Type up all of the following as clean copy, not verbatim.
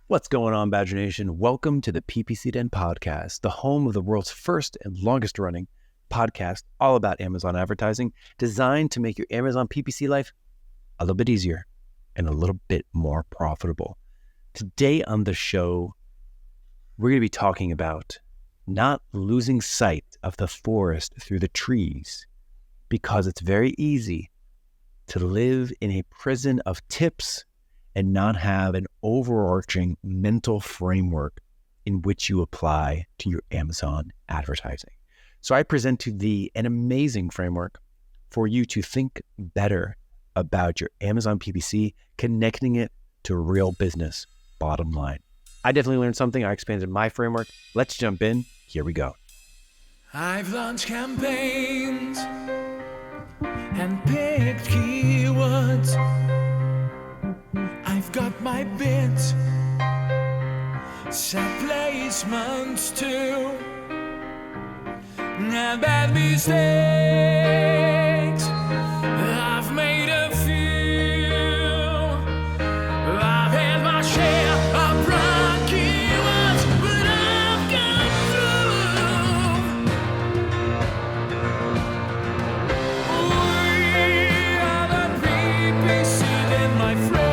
What's going on, Badger Nation? Welcome to the PPC Den podcast, the home of the world's first and longest running podcast all about Amazon advertising, designed to make your Amazon PPC life a little bit easier and a little bit more profitable. Today on the show, we're going to be talking about not losing sight of the forest through the trees, because it's very easy to live in a prison of tips and not have an overarching mental framework in which you apply to your Amazon advertising. So I present to thee an amazing framework for you to think better about your Amazon PPC, connecting it to real business bottom line. I definitely learned something. I expanded my framework. Let's jump in. Here we go. I've launched campaigns and picked keywords. I've got my bids, set placements too, and bad mistakes. I've made a few. I've had my share of wrong keywords, but I've come through. We are the PPC Den, my friend.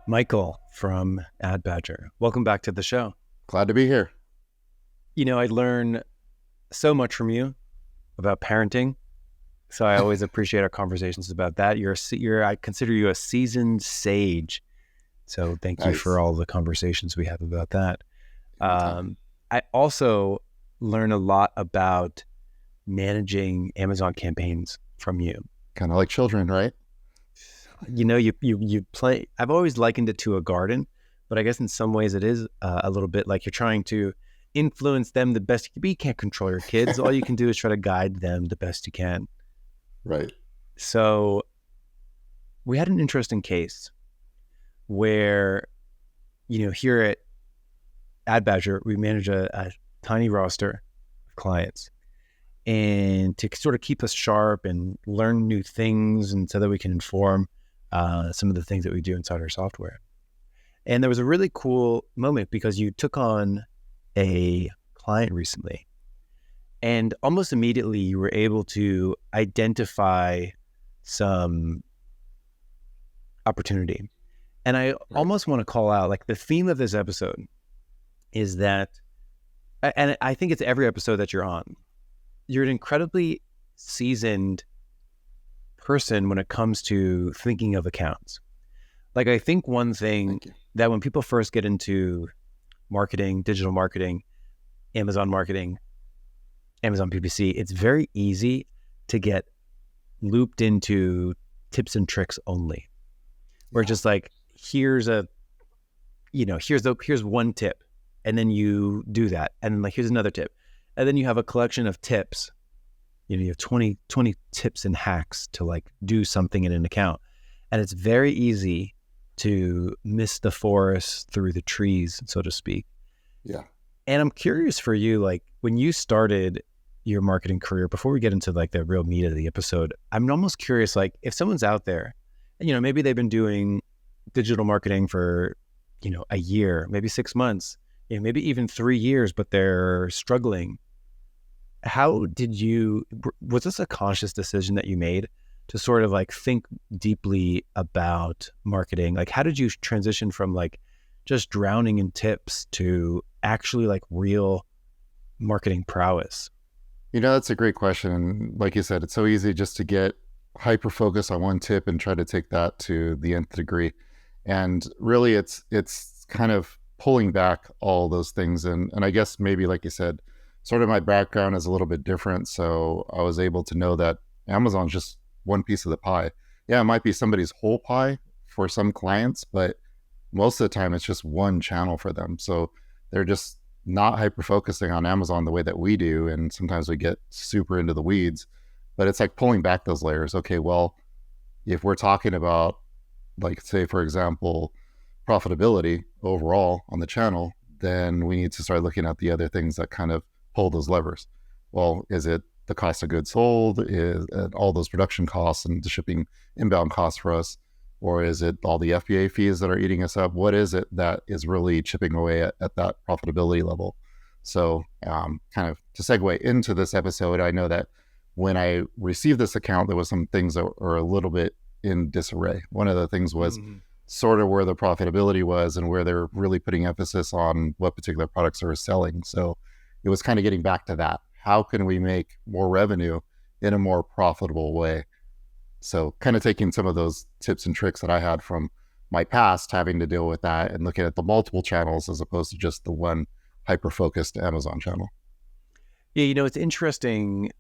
Michael from Ad Badger, welcome back to the show. Glad to be here. You know, I learn so much from you about parenting, so I always appreciate our conversations about that. I consider you a seasoned sage, so thank you for all the conversations we have about that. I also learn a lot about managing Amazon campaigns from you. Kind of like children, right? You know, you play. I've always likened it to a garden, but I guess in some ways it is a little bit like you're trying to influence them the best you can be. You can't control your kids. All you can do is try to guide them the best you can. Right. So we had an interesting case where, you know, here at Ad Badger, we manage a tiny roster of clients, and to sort of keep us sharp and learn new things, and so that we can inform some of the things that we do inside our software. And there was a really cool moment because you took on a client recently, and almost immediately you were able to identify some opportunity. And I almost want to call out, like, the theme of this episode is that, and I think it's every episode that you're on, you're an incredibly seasoned person when it comes to thinking of accounts. Like, I think one thing that when people first get into marketing, digital marketing, Amazon PPC, it's very easy to get looped into tips and tricks only. Where just like, here's one tip, and then you do that, and like, here's another tip, and then you have a collection of tips. You know, you have 20 tips and hacks to like do something in an account. And it's very easy to miss the forest through the trees, so to speak. Yeah. And I'm curious for you, like, when you started your marketing career, before we get into like the real meat of the episode, I'm almost curious, like, if someone's out there, and, you know, maybe they've been doing digital marketing for, you know, a year, maybe 6 months, you know, maybe even 3 years, but they're struggling. Was this a conscious decision that you made to sort of like think deeply about marketing? Like, how did you transition from like just drowning in tips to actually like real marketing prowess? You know, that's a great question. And like you said, it's so easy just to get hyper-focused on one tip and try to take that to the nth degree. And really it's kind of pulling back all those things. And I guess maybe, like you said, sort of my background is a little bit different. So I was able to know that Amazon's just one piece of the pie. Yeah, it might be somebody's whole pie for some clients, but most of the time it's just one channel for them. So they're just not hyper focusing on Amazon the way that we do. And sometimes we get super into the weeds, but it's like pulling back those layers. Okay, well, if we're talking about, like, say, for example, profitability overall on the channel, then we need to start looking at the other things that kind of pull those levers. Well, is it the cost of goods sold? Is all those production costs and the shipping inbound costs for us? Or is it all the FBA fees that are eating us up? What is it that is really chipping away at that profitability level? So kind of to segue into this episode, I know that when I received this account, there was some things that were a little bit in disarray. One of the things was sort of where the profitability was and where they're really putting emphasis on what particular products are selling. So it was kind of getting back to that. How can we make more revenue in a more profitable way? So kind of taking some of those tips and tricks that I had from my past, having to deal with that and looking at the multiple channels as opposed to just the one hyper-focused Amazon channel. Yeah, it's interesting.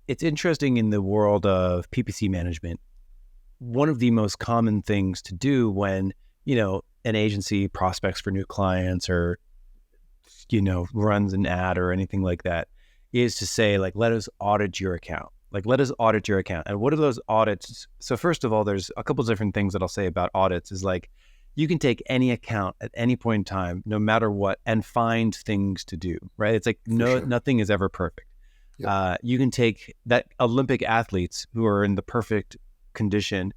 It's interesting in the world of PPC management. One of the most common things to do when, an agency prospects for new clients or, runs an ad or anything like that is to say, like, let us audit your account. Like, let us audit your account. And what are those audits? So first of all, there's a couple of different things that I'll say about audits is like, you can take any account at any point in time, no matter what, and find things to do, right? It's like nothing is ever perfect. Yep. You can take that Olympic athletes who are in the perfect condition,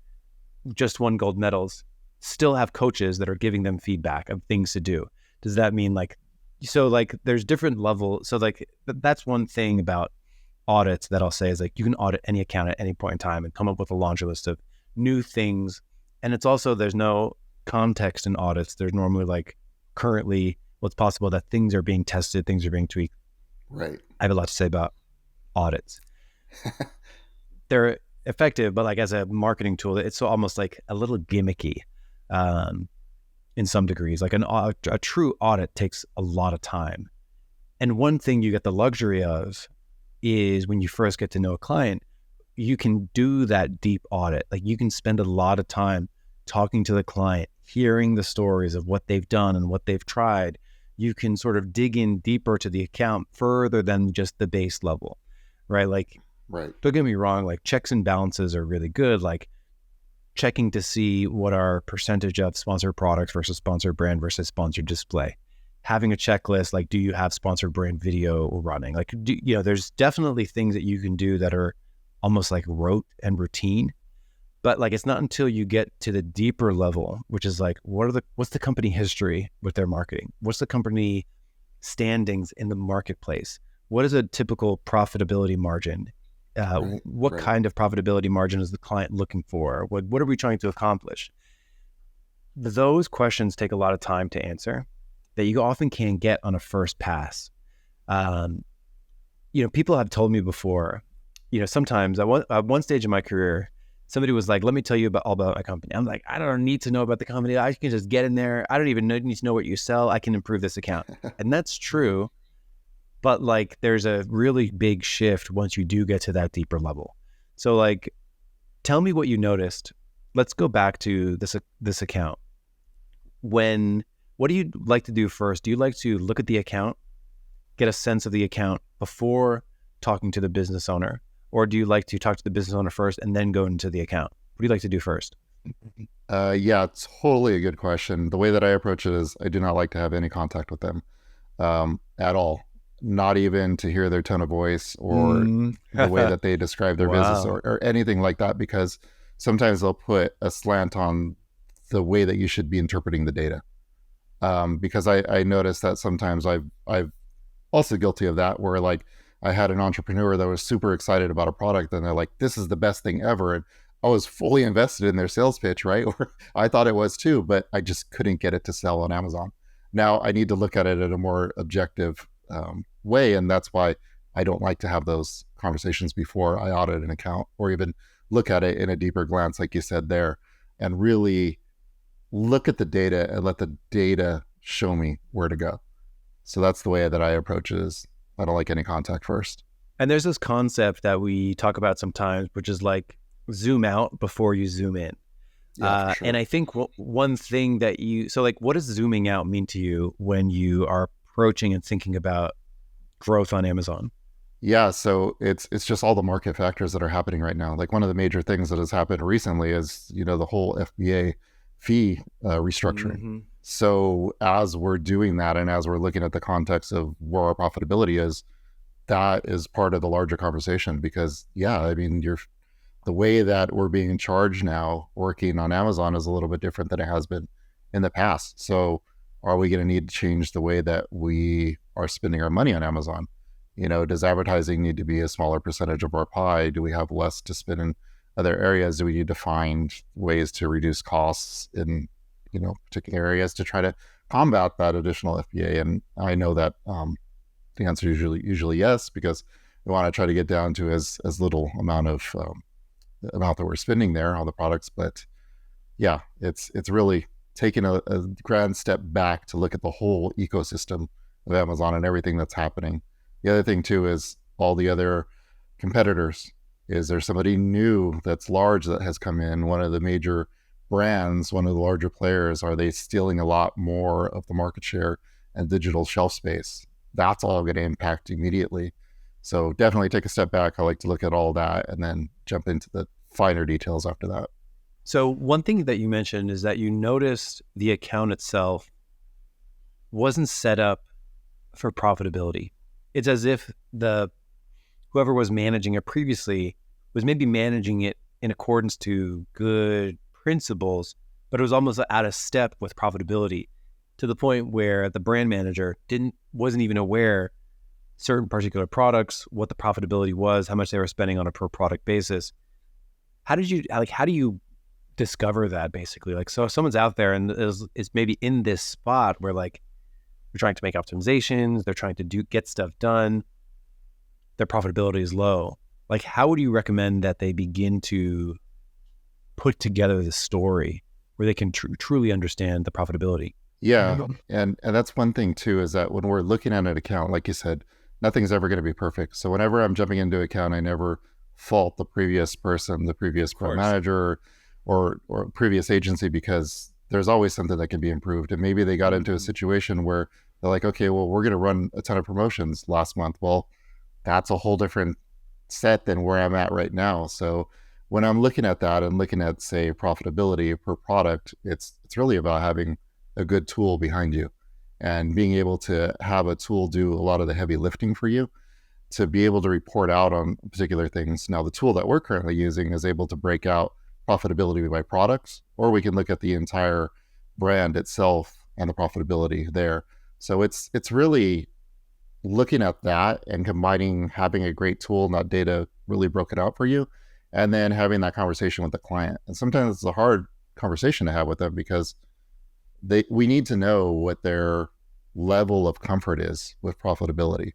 just won gold medals, still have coaches that are giving them feedback of things to do. Does that mean there's different levels? So like, that's one thing about audits that I'll say is like, you can audit any account at any point in time and come up with a laundry list of new things. And it's also, there's no context in audits. There's normally like currently what's possible that things are being tested, things are being tweaked. Right. I have a lot to say about audits. They're effective, but like as a marketing tool, it's almost like a little gimmicky in some degrees. Like a true audit takes a lot of time. And one thing you get the luxury of is when you first get to know a client, you can do that deep audit. Like you can spend a lot of time talking to the client, hearing the stories of what they've done and what they've tried. You can sort of dig in deeper to the account further than just the base level, right? Like, right. Don't get me wrong, like checks and balances are really good. Like checking to see what our percentage of sponsored products versus sponsored brand versus sponsored display. Having a checklist, like, do you have sponsored brand video running? Like, there's definitely things that you can do that are almost like rote and routine, but like, it's not until you get to the deeper level, which is like, what's the company history with their marketing? What's the company standings in the marketplace? What is a typical profitability margin? What kind of profitability margin is the client looking for? What are we trying to accomplish? Those questions take a lot of time to answer that you often can't get on a first pass. People have told me before, sometimes at one stage in my career, somebody was like, let me tell you all about my company. I'm like, I don't need to know about the company. I can just get in there. I don't even need to know what you sell. I can improve this account. And that's true. But like, there's a really big shift once you do get to that deeper level. So like, tell me what you noticed. Let's go back to this account. What do you like to do first? Do you like to look at the account, get a sense of the account before talking to the business owner? Or do you like to talk to the business owner first and then go into the account? What do you like to do first? Yeah, totally a good question. The way that I approach it is I do not like to have any contact with them at all. Not even to hear their tone of voice or the way that they describe their business or anything like that, because sometimes they'll put a slant on the way that you should be interpreting the data. Because I noticed that sometimes I've also guilty of that, where like I had an entrepreneur that was super excited about a product and they're like, this is the best thing ever. And I was fully invested in their sales pitch, right? Or I thought it was too, but I just couldn't get it to sell on Amazon. Now I need to look at it in a more objective way. And that's why I don't like to have those conversations before I audit an account or even look at it in a deeper glance, like you said there, and really look at the data and let the data show me where to go. So that's the way that I approach it. Is I don't like any contact first. And there's this concept that we talk about sometimes, which is like zoom out before you zoom in. Yeah, for sure. And I think one thing that so like, what does zooming out mean to you when you are approaching and thinking about growth on Amazon? Yeah, so it's just all the market factors that are happening right now. Like one of the major things that has happened recently is, the whole FBA fee restructuring. Mm-hmm. So as we're doing that, and as we're looking at the context of where our profitability is, that is part of the larger conversation. Because the way that we're being charged now working on Amazon is a little bit different than it has been in the past. So are we going to need to change the way that we are spending our money on Amazon? Does advertising need to be a smaller percentage of our pie? Do we have less to spend in other areas? Do we need to find ways to reduce costs in, particular areas to try to combat that additional FBA? And I know that the answer is usually yes, because we want to try to get down to as little amount that we're spending there on the products. But yeah, it's really taking a grand step back to look at the whole ecosystem of Amazon and everything that's happening. The other thing too is all the other competitors. Is there somebody new that's large that has come in? One of the major brands, one of the larger players, are they stealing a lot more of the market share and digital shelf space? That's all going to impact immediately. So definitely take a step back. I like to look at all that and then jump into the finer details after that. So one thing that you mentioned is that you noticed the account itself wasn't set up for profitability. It's as if whoever was managing it previously was maybe managing it in accordance to good principles, but it was almost out of step with profitability, to the point where the brand manager wasn't even aware certain particular products, what the profitability was, how much they were spending on a per product basis. How do you discover that, basically? Like, so if someone's out there and is maybe in this spot where like they're trying to make optimizations, they're trying to get stuff done, their profitability is low. Like, how would you recommend that they begin to put together the story where they can truly understand the profitability? Yeah, and that's one thing too, is that when we're looking at an account, like you said, nothing's ever going to be perfect. So whenever I'm jumping into an account, I never fault the previous person, the previous brand manager, or previous agency, because there's always something that can be improved. And maybe they got into a situation where they're like, okay, well, we're going to run a ton of promotions last month. Well, that's a whole different set than where I'm at right now. So when I'm looking at that and looking at, say, profitability per product, it's really about having a good tool behind you and being able to have a tool do a lot of the heavy lifting for you to be able to report out on particular things. Now, the tool that we're currently using is able to break out profitability by products, or we can look at the entire brand itself and the profitability there. So it's really looking at that and combining having a great tool and that data really broken out for you, and then having that conversation with the client. And sometimes it's a hard conversation to have with them, because we need to know what their level of comfort is with profitability.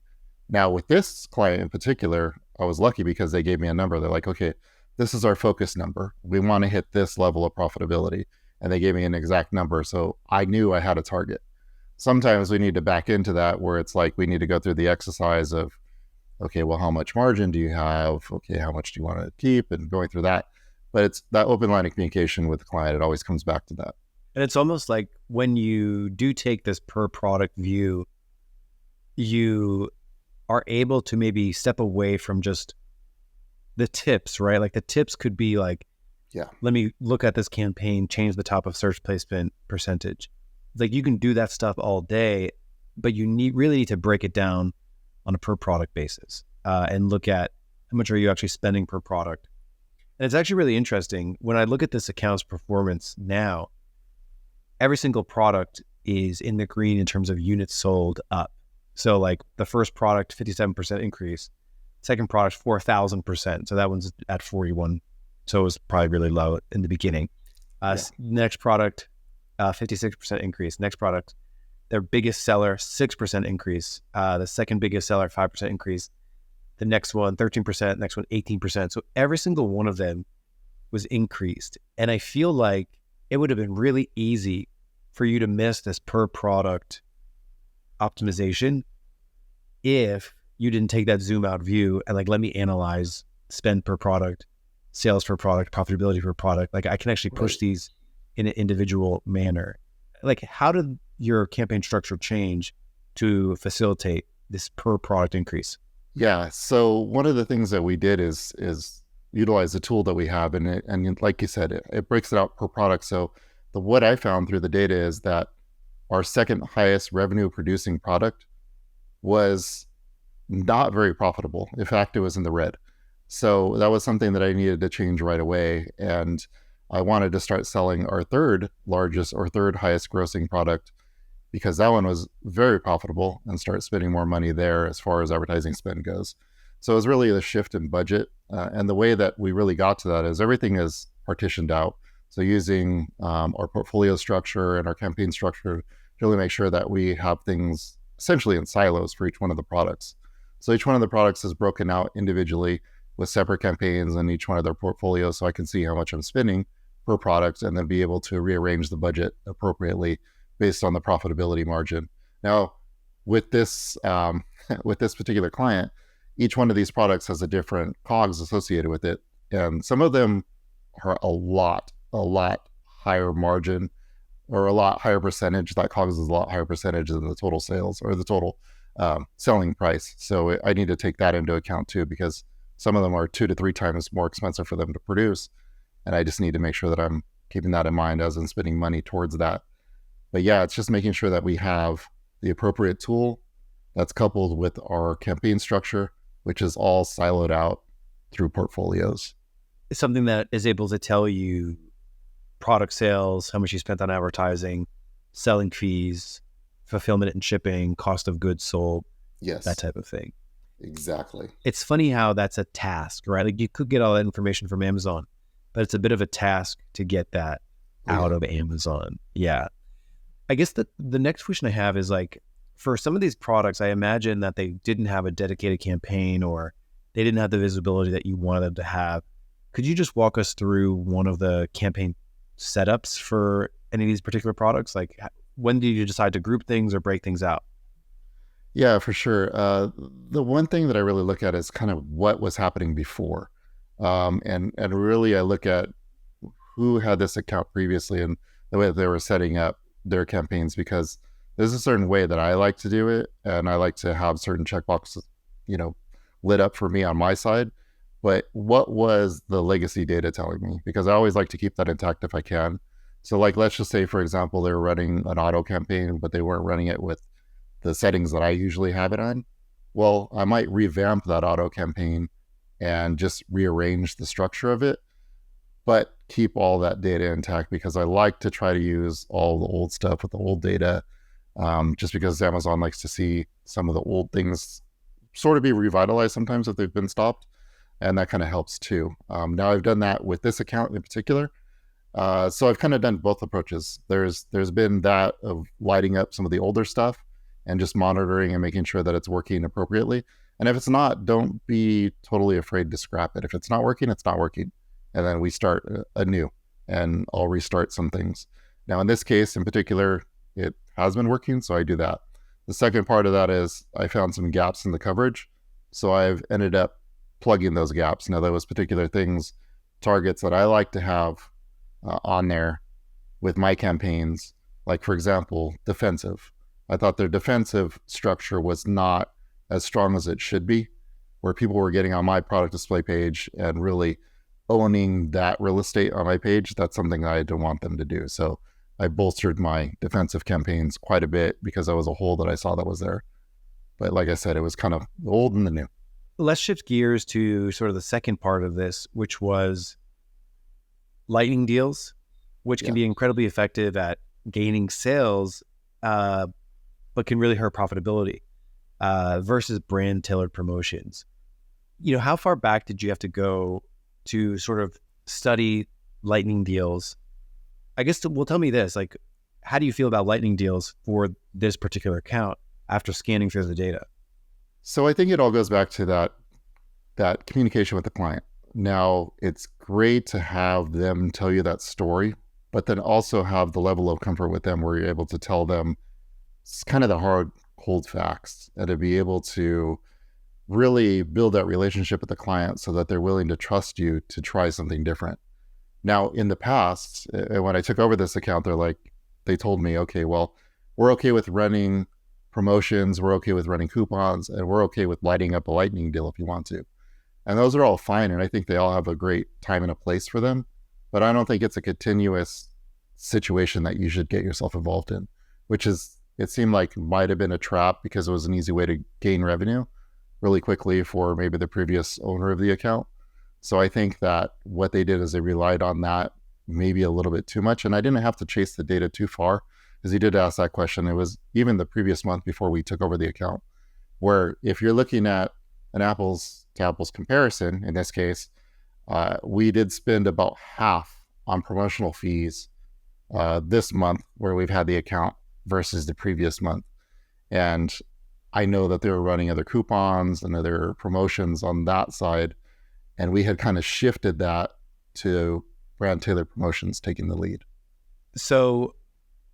Now, with this client in particular, I was lucky because they gave me a number. They're like, okay, this is our focus number. We want to hit this level of profitability. And they gave me an exact number. So I knew I had a target. Sometimes we need to back into that, where it's like we need to go through the exercise of, okay, well, how much margin do you have? Okay, how much do you want to keep? And going through that. But it's that open line of communication with the client. It always comes back to that. And it's almost like when you do take this per product view, you are able to maybe step away from just the tips, right? Like the tips could be like, yeah, let me look at this campaign, change the top of search placement percentage. Like you can do that stuff all day, but you really need to break it down on a per product basis and look at how much are you actually spending per product. And it's actually really interesting. When I look at this account's performance now, every single product is in the green in terms of units sold up. So like the first product, 57% increase. Second product, 4,000%. So that one's at 41. So it was probably really low in the beginning. Next product, 56% increase. Next product, their biggest seller, 6% increase. The second biggest seller, 5% increase. The next one, 13%. Next one, 18%. So every single one of them was increased. And I feel like it would have been really easy for you to miss this per product optimization if you didn't take that zoom out view and like, let me analyze spend per product sales per product, profitability per product. Like I can actually push these in an individual manner. Like how did your campaign structure change to facilitate this per product increase? Yeah. So one of the things that we did is utilize the tool that we have, and like you said, it breaks it out per product. So what I found through the data is that our second highest revenue producing product was not very profitable. In fact, it was in the red. So that was something that I needed to change right away. And I wanted to start selling our third largest or third highest grossing product because that one was very profitable, and start spending more money there as far as advertising spend goes. So it was really the shift in budget. And the way that we really got to that is everything is partitioned out. So using our portfolio structure and our campaign structure to really make sure that we have things essentially in silos for each one of the products. So each one of the products is broken out individually with separate campaigns in each one of their portfolios, so I can see how much I'm spending per product and then be able to rearrange the budget appropriately based on the profitability margin. Now, with this with this particular client, each one of these products has a different COGS associated with it, and some of them are a lot higher margin or a lot higher percentage. That COGS is a lot higher percentage than the total sales or the total selling price. So I need to take that into account too, because some of them are 2 to 3 times more expensive for them to produce. And I just need to make sure that I'm keeping that in mind as I'm spending money towards that. But yeah, it's just making sure that we have the appropriate tool that's coupled with our campaign structure, which is all siloed out through portfolios. It's something that is able to tell you product sales, how much you spent on advertising, selling fees, fulfillment and shipping, cost of goods sold, Yes, that type of thing. exactly. It's funny how that's a task, right? Like you could get all that information from Amazon, but it's a bit of a task to get that out of Amazon. Yeah. I guess the next question I have is like, for some of these products, I imagine that they didn't have a dedicated campaign or they didn't have the visibility that you wanted them to have. Could you just walk us through one of the campaign setups for any of these particular products? Like when do you decide to group things or break things out? Yeah, for sure. The one thing that I really look at is kind of what was happening before. And really I look at who had this account previously and the way that they were setting up their campaigns, because there's a certain way that I like to do it. And I like to have certain checkboxes, lit up for me on my side. But what was the legacy data telling me? Because I always like to keep that intact if I can. So like, let's just say, for example, they were running an auto campaign, but they weren't running it with the settings that I usually have it on. Well, I might revamp that auto campaign and just rearrange the structure of it, but keep all that data intact, because I like to try to use all the old stuff with the old data, just because Amazon likes to see some of the old things sort of be revitalized sometimes if they've been stopped. And that kind of helps too. Now I've done that with this account in particular. So I've kind of done both approaches. There's been that of lighting up some of the older stuff and just monitoring and making sure that it's working appropriately. And if it's not, don't be totally afraid to scrap it. If it's not working, it's not working. And then we start anew, and I'll restart some things. Now in this case in particular, it has been working, so I do that. The second part of that is I found some gaps in the coverage. So I've ended up plugging those gaps. Now those particular things, targets that I like to have on there with my campaigns, like for example, defensive. I thought their defensive structure was not as strong as it should be, where people were getting on my product display page and really owning that real estate on my page. That's something I don't want them to do. So I bolstered my defensive campaigns quite a bit because that was a hole that I saw that was there. But like I said, it was kind of the old and the new. Let's shift gears to sort of the second part of this, which was lightning deals, which can be incredibly effective at gaining sales, but can really hurt profitability, versus brand tailored promotions. How far back did you have to go to sort of study lightning deals? I guess tell me this, like, how do you feel about lightning deals for this particular account after scanning through the data? So I think it all goes back to that communication with the client. Now, it's great to have them tell you that story, but then also have the level of comfort with them where you're able to tell them it's kind of the hard, cold facts, and to be able to really build that relationship with the client so that they're willing to trust you to try something different. Now, in the past, when I took over this account, they told me, okay, well, we're okay with running promotions, we're okay with running coupons, and we're okay with lighting up a lightning deal if you want to. And those are all fine. And I think they all have a great time and a place for them. But I don't think it's a continuous situation that you should get yourself involved in, which is, it seemed like might have been a trap because it was an easy way to gain revenue really quickly for maybe the previous owner of the account. So I think that what they did is they relied on that maybe a little bit too much. And I didn't have to chase the data too far, because he did ask that question. It was even the previous month before we took over the account, where if you're looking at an apples to apples comparison, in this case, we did spend about half on promotional fees this month where we've had the account versus the previous month. And I know that they were running other coupons and other promotions on that side. And we had kind of shifted that to brand tailored promotions taking the lead. So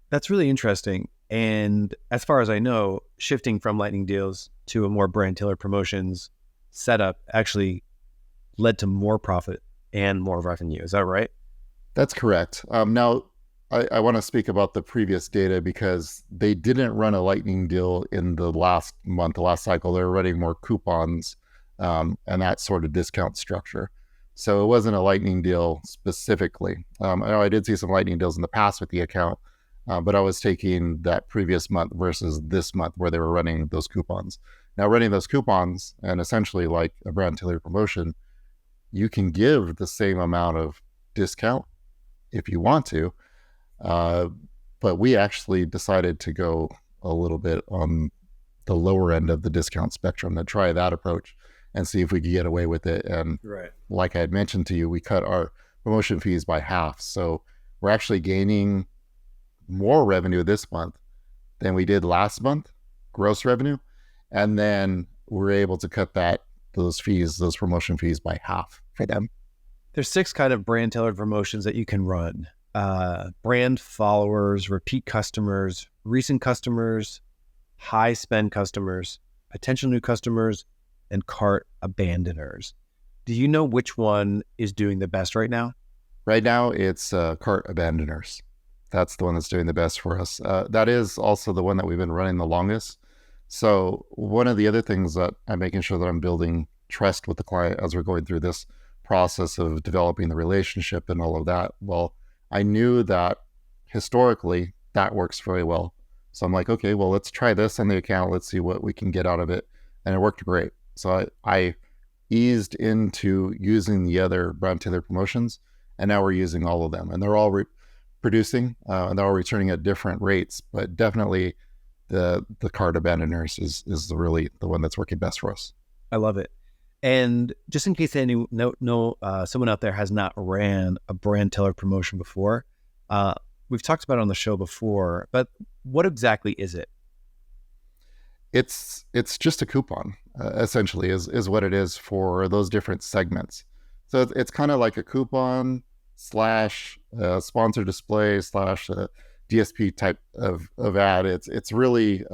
that's really interesting. And as far as I know, shifting from lightning deals to a more brand tailored promotions setup actually led to more profit and more revenue. Is that right? That's correct. Now, I want to speak about the previous data because they didn't run a lightning deal in the last month, the last cycle. They were running more coupons and that sort of discount structure. So it wasn't a lightning deal specifically. I know I did see some lightning deals in the past with the account, but I was taking that previous month versus this month where they were running those coupons. Now, running those coupons and essentially like a brand tailored promotion, you can give the same amount of discount if you want to. But we actually decided to go a little bit on the lower end of the discount spectrum to try that approach and see if we could get away with it. And right, like I had mentioned to you, we cut our promotion fees by half. So we're actually gaining more revenue this month than we did last month, gross revenue. And then we're able to cut those promotion fees by half for them. There's 6 kind of brand tailored promotions that you can run. Brand followers, repeat customers, recent customers, high spend customers, potential new customers, and cart abandoners. Do you know which one is doing the best right now? Right now, it's cart abandoners. That's the one that's doing the best for us. That is also the one that we've been running the longest. So one of the other things that I'm making sure that I'm building trust with the client as we're going through this process of developing the relationship and all of that. Well, I knew that historically that works very well. So I'm like, okay, well, let's try this on the account. Let's see what we can get out of it. And it worked great. So I eased into using the other brand tailored promotions, and now we're using all of them. And they're all producing, and they're all returning at different rates. But definitely the cart abandoners is really the one that's working best for us. I love it. And just in case someone out there has not ran a brand tailored promotion before, we've talked about it on the show before, but what exactly is it? It's just a coupon, essentially, is what it is for those different segments. So it's kind of like a coupon / sponsor display / DSP type of ad. It's really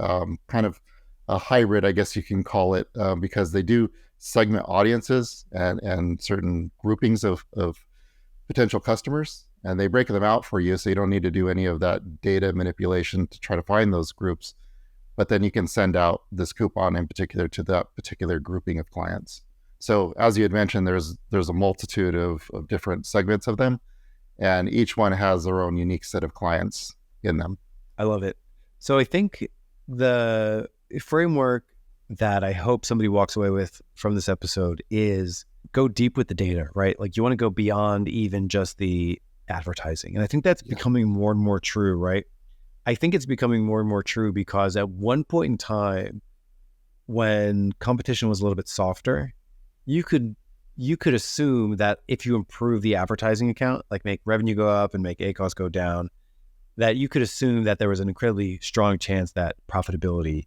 kind of a hybrid, I guess you can call it, because they do segment audiences and certain groupings of potential customers, and they break them out for you, so you don't need to do any of that data manipulation to try to find those groups. But then you can send out this coupon in particular to that particular grouping of clients. So as you had mentioned, there's a multitude of different segments of them, and each one has their own unique set of clients in them. I love it. So I think the framework that I hope somebody walks away with from this episode is go deep with the data, right? Like you want to go beyond even just the advertising. And I think that's becoming more and more true, right? I think it's becoming more and more true because at one point in time when competition was a little bit softer, you could assume that if you improve the advertising account, like make revenue go up and make ACoS go down, that you could assume that there was an incredibly strong chance that profitability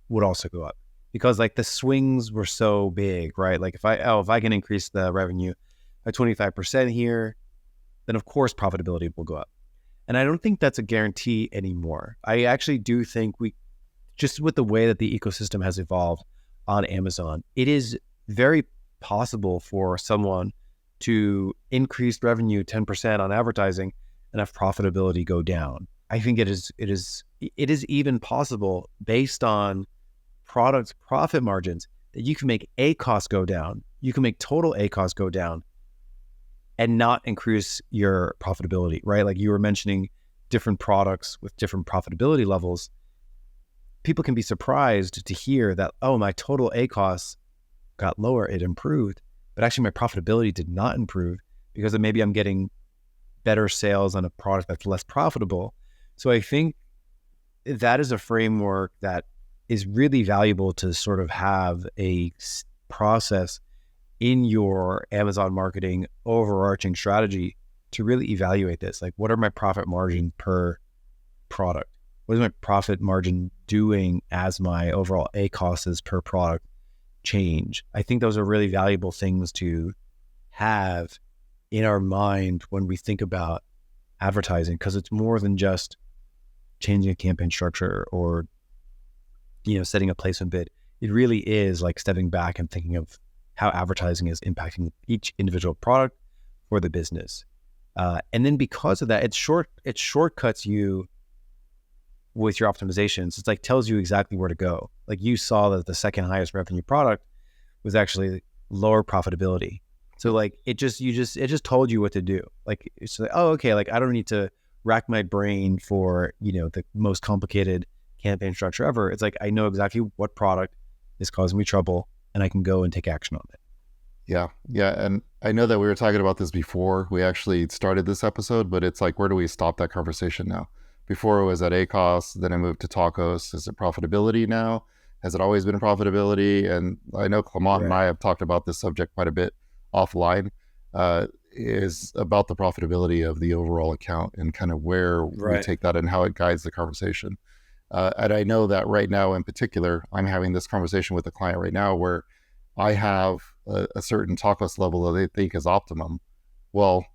would also go up. Because like the swings were so big, right? Like if I can increase the revenue by 25% here, then of course profitability will go up. And I don't think that's a guarantee anymore. I actually do think just with the way that the ecosystem has evolved, on Amazon, it is very possible for someone to increase revenue 10% on advertising and have profitability go down. I think it is even possible based on product profit margins that you can make A cost go down, you can make total A cost go down and not increase your profitability, right? Like you were mentioning different products with different profitability levels. People can be surprised to hear that, oh, my total A costs got lower, it improved, but actually my profitability did not improve because maybe I'm getting better sales on a product that's less profitable. So I think that is a framework that is really valuable to sort of have a process in your Amazon marketing overarching strategy to really evaluate this. Like, what are my profit margin per product? What is my profit margin doing as my overall A costs per product change? I think those are really valuable things to have in our mind when we think about advertising, because it's more than just changing a campaign structure or, you know, setting a placement bid. It really is like stepping back and thinking of how advertising is impacting each individual product for the business. And then because of that, it shortcuts you with your optimizations. It's like tells you exactly where to go. Like you saw that the second highest revenue product was actually lower profitability. So like it just told you what to do. Like it's like, oh, okay, like I don't need to rack my brain for, you know, the most complicated campaign structure ever. It's like I know exactly what product is causing me trouble and I can go and take action on it. Yeah. And I know that we were talking about this before we actually started this episode, but it's like, where do we stop that conversation now? Before it was at ACOS, then I moved to tacos. Is it profitability now? Has it always been profitability? And I know Clement and I have talked about this subject quite a bit offline, is about the profitability of the overall account and kind of where we take that and how it guides the conversation. And I know that right now in particular, I'm having this conversation with a client right now where I have a certain tacos level that they think is optimum. Well,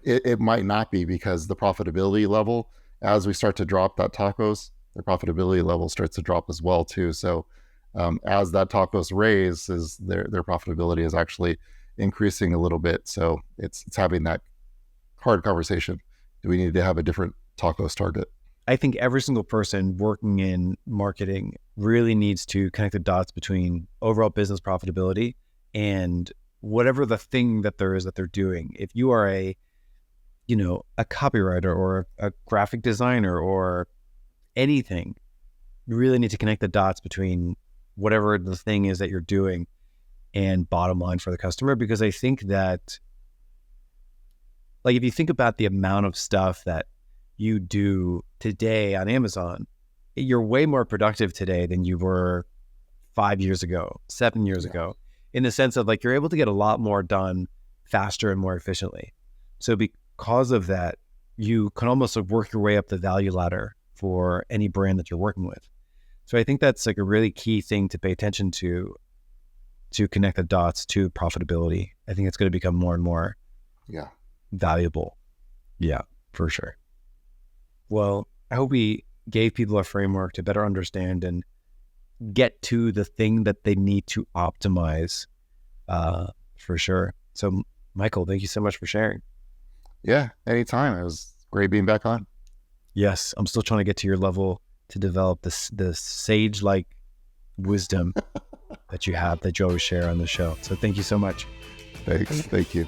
it might not be, because the profitability level, as we start to drop that tacos, the profitability level starts to drop as well too. So as that tacos raises, their profitability is actually increasing a little bit. So it's having that hard conversation. Do we need to have a different tacos target? I think every single person working in marketing really needs to connect the dots between overall business profitability and whatever the thing that there is that they're doing. If you are a copywriter or a graphic designer or anything, you really need to connect the dots between whatever the thing is that you're doing and bottom line for the customer. Because I think that, like, if you think about the amount of stuff that you do today on Amazon, you're way more productive today than you were 5 years ago, 7 years ago, in the sense of like, you're able to get a lot more done faster and more efficiently. So because of that, you can almost like work your way up the value ladder for any brand that you're working with. So I think that's like a really key thing to pay attention to connect the dots to profitability. I think it's going to become more and more valuable. Yeah, for sure. Well, I hope we gave people a framework to better understand and get to the thing that they need to optimize, for sure. So, Michael, thank you so much for sharing. Yeah, anytime. It was great being back on. Yes, I'm still trying to get to your level to develop the sage-like wisdom that you have, that you always share on the show. So thank you so much. Thanks. Thank you.